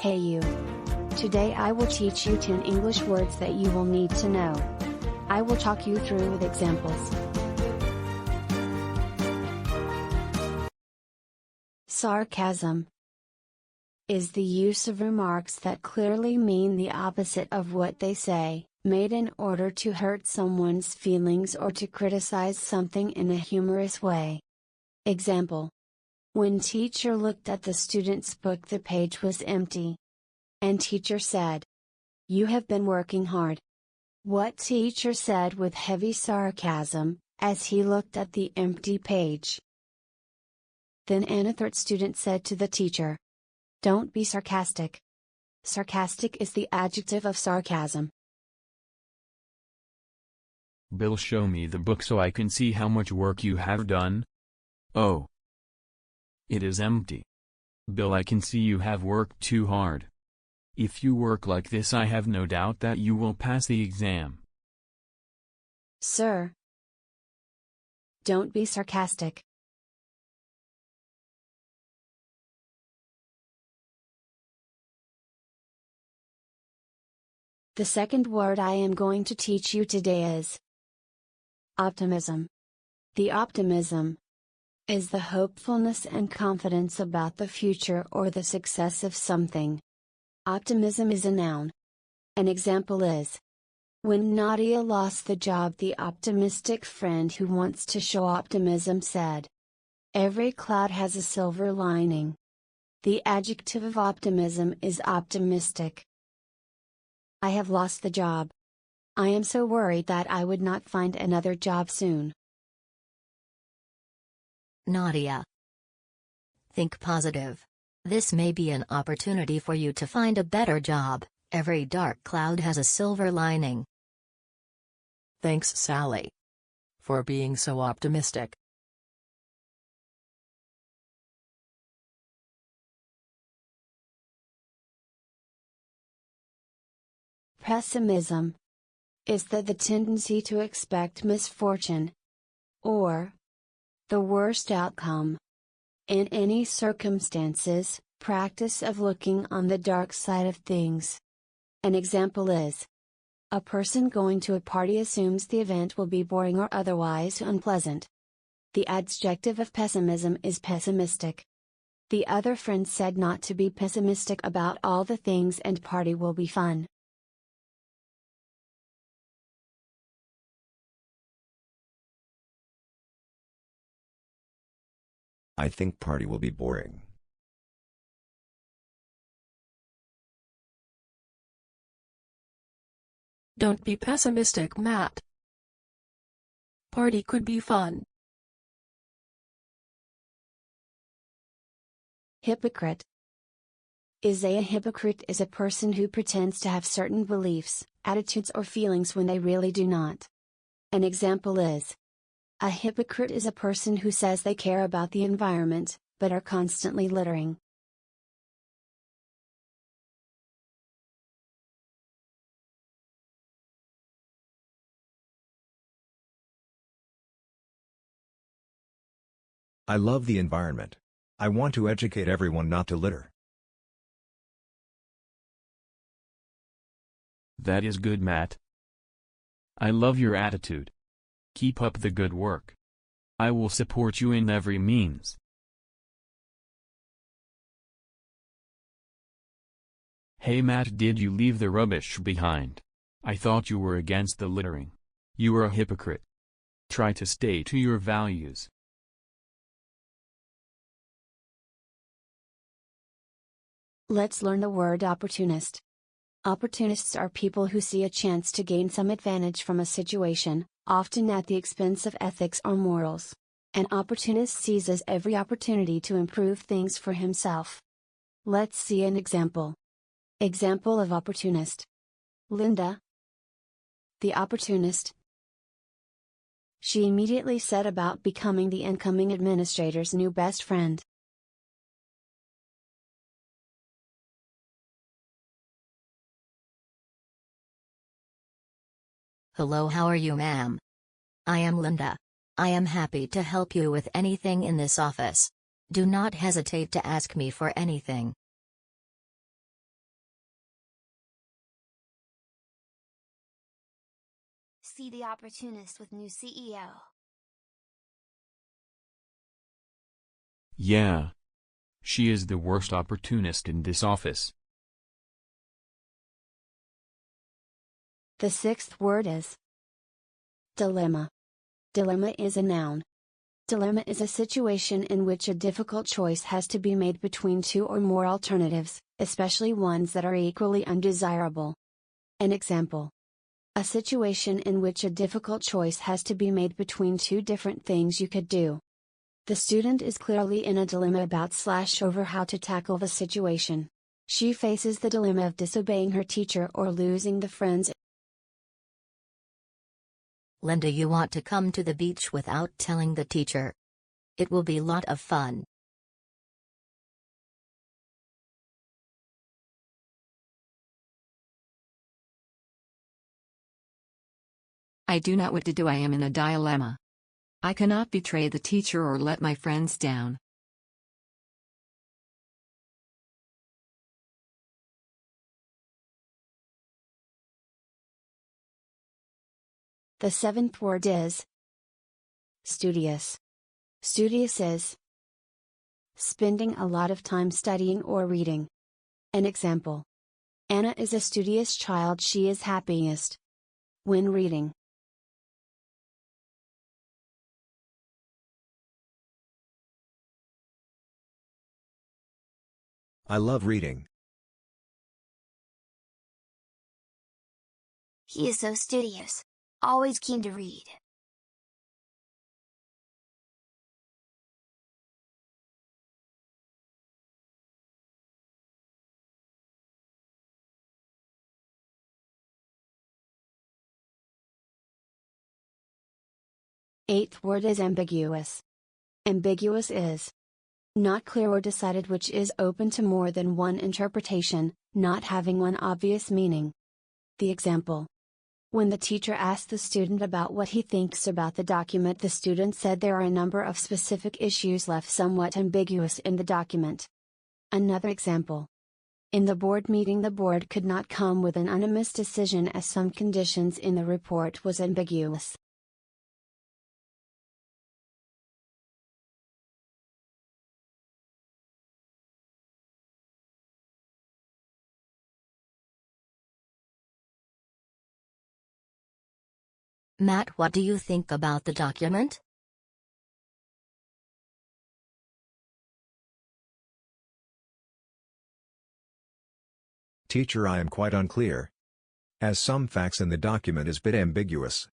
Hey you! Today I will teach you 10 English words that you will need to know. I will talk you through with examples. Sarcasm is the use of remarks that clearly mean the opposite of what they say, made in order to hurt someone's feelings or to criticize something in a humorous way. Example: when teacher looked at the student's book, the page was empty. And teacher said, "You have been working hard." What teacher said with heavy sarcasm, as he looked at the empty page. Then a third student said to the teacher, "Don't be sarcastic." Sarcastic is the adjective of sarcasm. Bill, show me the book so I can see how much work you have done. Oh. It is empty. Bill, I can see you have worked too hard. If you work like this, I have no doubt that you will pass the exam. Sir, don't be sarcastic. The second word I am going to teach you today is optimism. The optimism is the hopefulness and confidence about the future or the success of something. Optimism is a noun. An example is: when Nadia lost the job, the optimistic friend who wants to show optimism said, "Every cloud has a silver lining." The adjective of optimism is optimistic. I have lost the job. I am so worried that I would not find another job soon. Nadia, think positive. This may be an opportunity for you to find a better job. Every dark cloud has a silver lining. Thanks, Sally, for being so optimistic. Pessimism is the tendency to expect misfortune, or the worst outcome. In any circumstances, practice of looking on the dark side of things. An example is: a person going to a party assumes the event will be boring or otherwise unpleasant. The adjective of pessimism is pessimistic. The other friend said not to be pessimistic about all the things and party will be fun. I think party will be boring. Don't be pessimistic, Matt. Party could be fun. Hypocrite. A hypocrite is a person who pretends to have certain beliefs, attitudes or feelings when they really do not. An example is: a hypocrite is a person who says they care about the environment, but are constantly littering. I love the environment. I want to educate everyone not to litter. That is good, Matt. I love your attitude. Keep up the good work. I will support you in every means. Hey Matt, did you leave the rubbish behind? I thought you were against the littering. You are a hypocrite. Try to stay to your values. Let's learn the word opportunist. Opportunists are people who see a chance to gain some advantage from a situation, often at the expense of ethics or morals. An opportunist seizes every opportunity to improve things for himself. Let's see an example. Example of opportunist: Linda, the opportunist. She immediately set about becoming the incoming administrator's new best friend. Hello, how are you, ma'am? I am Linda. I am happy to help you with anything in this office. Do not hesitate to ask me for anything. see the opportunist with new CEO. Yeah. She is the worst opportunist in this office. The sixth word is dilemma. Dilemma is a noun. Dilemma is a situation in which a difficult choice has to be made between two or more alternatives, especially ones that are equally undesirable. An example: a situation in which a difficult choice has to be made between two different things you could do. The student is clearly in a dilemma about/over how to tackle the situation. She faces the dilemma of disobeying her teacher or losing the friends. Linda, you want to come to the beach without telling the teacher. It will be a lot of fun. I do not what to do. I am in a dilemma. I cannot betray the teacher or let my friends down. The seventh word is studious. Studious is spending a lot of time studying or reading. An example: Anna is a studious child. She is happiest when reading. I love reading. He is so studious. Always keen to read. Eighth word is ambiguous. Ambiguous is not clear or decided, which is open to more than one interpretation, not having one obvious meaning. The example: when the teacher asked the student about what he thinks about the document, the student said there are a number of specific issues left somewhat ambiguous in the document. Another example: in the board meeting, the board could not come with an unanimous decision as some conditions in the report was ambiguous. Matt, what do you think about the document? Teacher, I am quite unclear, as some facts in the document is bit ambiguous.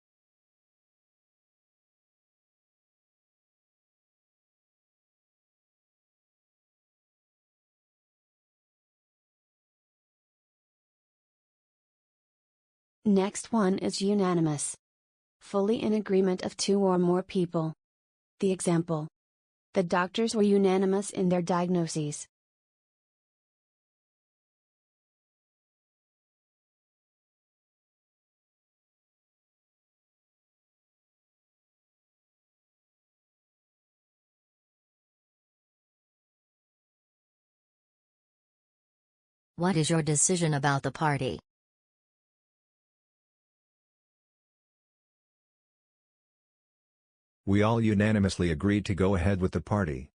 Next one is unanimous. Fully in agreement of two or more people. The example: the doctors were unanimous in their diagnoses. What is your decision about the party? We all unanimously agreed to go ahead with the party.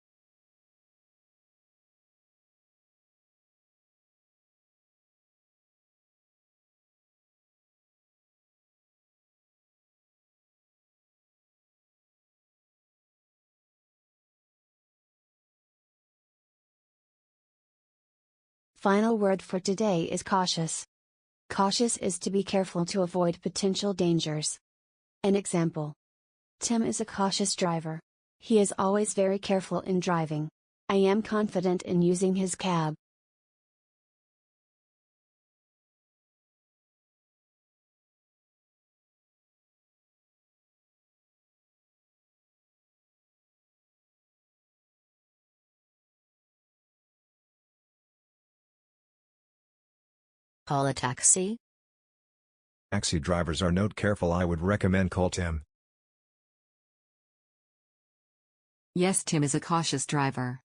Final word for today is cautious. Cautious is to be careful to avoid potential dangers. An example: Tim is a cautious driver. He is always very careful in driving. I am confident in using his cab. Call a taxi? Taxi drivers are not careful. I would recommend call Tim. Yes, Tim is a cautious driver.